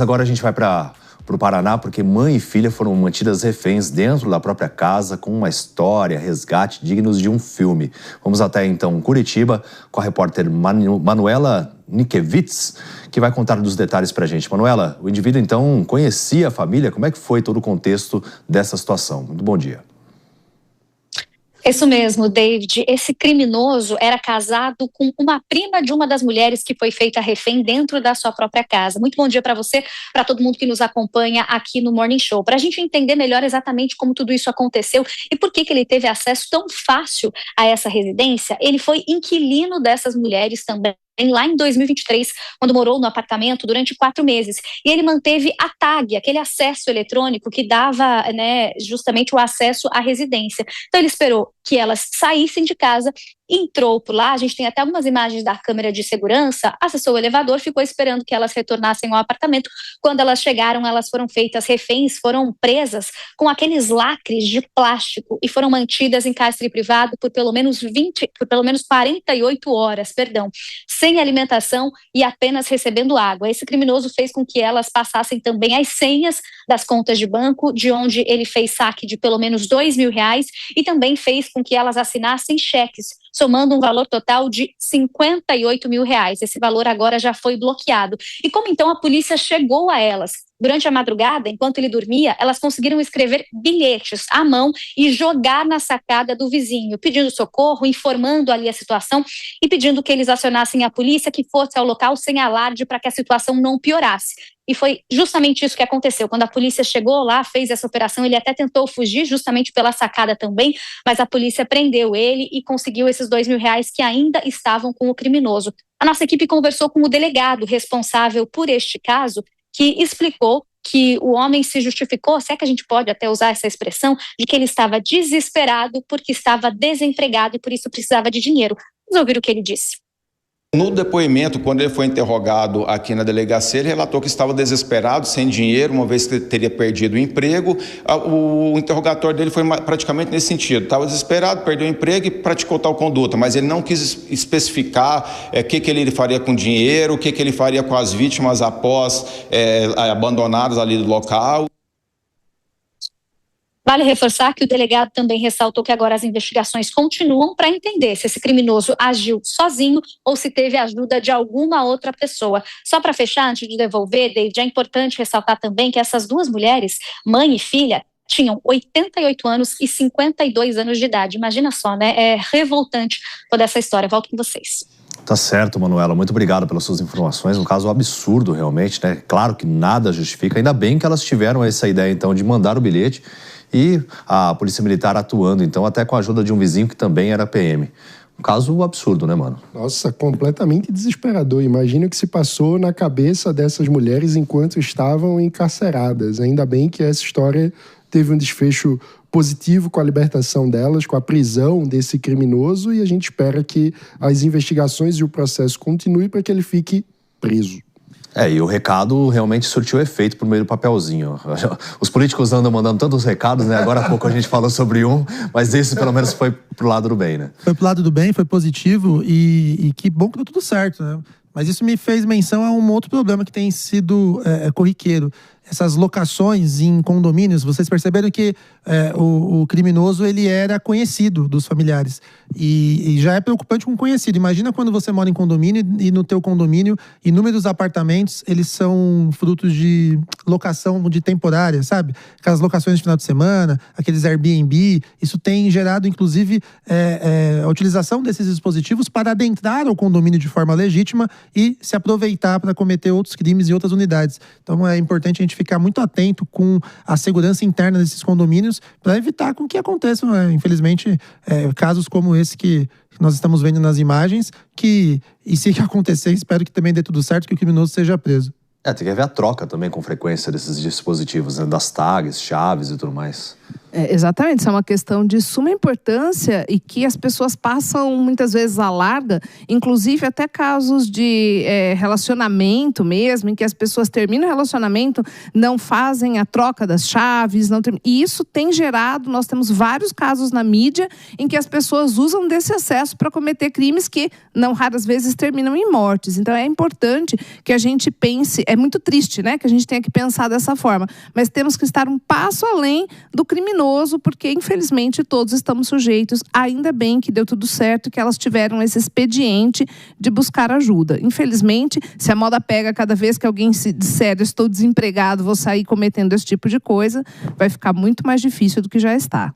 Agora a gente vai para o Paraná, porque mãe e filha foram mantidas reféns dentro da própria casa com uma história, resgate dignos de um filme. Vamos até então Curitiba com a repórter Manuela Nikevitz, que vai contar dos detalhes para a gente. Manuela, o indivíduo então conhecia a família? Como é que foi todo o contexto dessa situação? Muito bom dia. Isso mesmo, David. Esse criminoso era casado com uma prima de uma das mulheres que foi feita refém dentro da sua própria casa. Muito bom dia para você, para todo mundo que nos acompanha aqui no Morning Show. Para a gente entender melhor exatamente como tudo isso aconteceu e por que ele teve acesso tão fácil a essa residência, ele foi inquilino dessas mulheres também lá em 2023, quando morou no apartamento durante 4 meses. E ele manteve a tag, aquele acesso eletrônico que dava, justamente o acesso à residência. Então ele esperou que elas saíssem de casa, entrou por lá, a gente tem até algumas imagens da câmera de segurança, acessou o elevador, ficou esperando que elas retornassem ao apartamento. Quando elas chegaram, elas foram feitas reféns, foram presas com aqueles lacres de plástico e foram mantidas em cárcere privado por pelo menos 48 horas, sem alimentação e apenas recebendo água. Esse criminoso fez com que elas passassem também as senhas das contas de banco, de onde ele fez saque de pelo menos R$2.000 e também fez com que elas assinassem cheques, somando um valor total de R$58.000. Esse valor agora já foi bloqueado. E como então a polícia chegou a elas? Durante a madrugada, enquanto ele dormia, elas conseguiram escrever bilhetes à mão e jogar na sacada do vizinho, pedindo socorro, informando ali a situação e pedindo que eles acionassem a polícia, que fosse ao local sem alarde para que a situação não piorasse. E foi justamente isso que aconteceu. Quando a polícia chegou lá, fez essa operação, ele até tentou fugir justamente pela sacada também, mas a polícia prendeu ele e conseguiu esses R$2.000 que ainda estavam com o criminoso. A nossa equipe conversou com o delegado responsável por este caso, que explicou que o homem se justificou, se é que a gente pode até usar essa expressão, de que ele estava desesperado porque estava desempregado e por isso precisava de dinheiro. Vamos ouvir o que ele disse. No depoimento, quando ele foi interrogado aqui na delegacia, ele relatou que estava desesperado, sem dinheiro, uma vez que teria perdido o emprego. O interrogatório dele foi praticamente nesse sentido. Estava desesperado, perdeu o emprego e praticou tal conduta, mas ele não quis especificar o que ele faria com o dinheiro, o que ele faria com as vítimas após abandonadas ali do local. Vale reforçar que o delegado também ressaltou que agora as investigações continuam para entender se esse criminoso agiu sozinho ou se teve a ajuda de alguma outra pessoa. Só para fechar, antes de devolver, David, é importante ressaltar também que essas duas mulheres, mãe e filha, tinham 88 anos e 52 anos de idade. Imagina só, né? É revoltante toda essa história. Volto com vocês. Tá certo, Manuela. Muito obrigado pelas suas informações. Um caso absurdo, realmente, né? Claro que nada justifica. Ainda bem que elas tiveram essa ideia, então, de mandar o bilhete e a Polícia Militar atuando, então, até com a ajuda de um vizinho que também era PM. Um caso absurdo, né, mano? Nossa, completamente desesperador. Imagina o que se passou na cabeça dessas mulheres enquanto estavam encarceradas. Ainda bem que essa história teve um desfecho positivo com a libertação delas, com a prisão desse criminoso, e a gente espera que as investigações e o processo continuem para que ele fique preso. E o recado realmente surtiu efeito por meio do papelzinho. Os políticos andam mandando tantos recados, né? Agora há pouco a gente falou sobre um, mas esse pelo menos foi pro lado do bem, né? Foi pro lado do bem, foi positivo e que bom que deu tudo certo, né? Mas isso me fez menção a um outro problema que tem sido corriqueiro. Essas locações em condomínios, vocês perceberam que o criminoso ele era conhecido dos familiares. E já é preocupante com conhecido. Imagina quando você mora em condomínio e no teu condomínio, inúmeros apartamentos, eles são frutos de locação de temporária, sabe? Aquelas locações de final de semana, aqueles Airbnb. Isso tem gerado, inclusive, a utilização desses dispositivos para adentrar ao condomínio de forma legítima e se aproveitar para cometer outros crimes em outras unidades. Então é importante a gente ficar muito atento com a segurança interna desses condomínios para evitar com que aconteçam, infelizmente, casos como esse que nós estamos vendo nas imagens, e se acontecer, espero que também dê tudo certo, que o criminoso seja preso. Tem que haver a troca também com frequência desses dispositivos, né? Das tags, chaves e tudo mais. Exatamente, isso é uma questão de suma importância e que as pessoas passam muitas vezes à larga, inclusive até casos de relacionamento mesmo, em que as pessoas terminam o relacionamento, não fazem a troca das chaves, e isso tem gerado, nós temos vários casos na mídia em que as pessoas usam desse acesso para cometer crimes que, não raras vezes, terminam em mortes. Então é importante que a gente pense, é muito triste, né, que a gente tenha que pensar dessa forma, mas temos que estar um passo além do criminoso, porque infelizmente todos estamos sujeitos. Ainda bem que deu tudo certo, que elas tiveram esse expediente de buscar ajuda. Infelizmente, se a moda pega cada vez que alguém se disser estou desempregado, vou sair cometendo esse tipo de coisa, vai ficar muito mais difícil do que já está.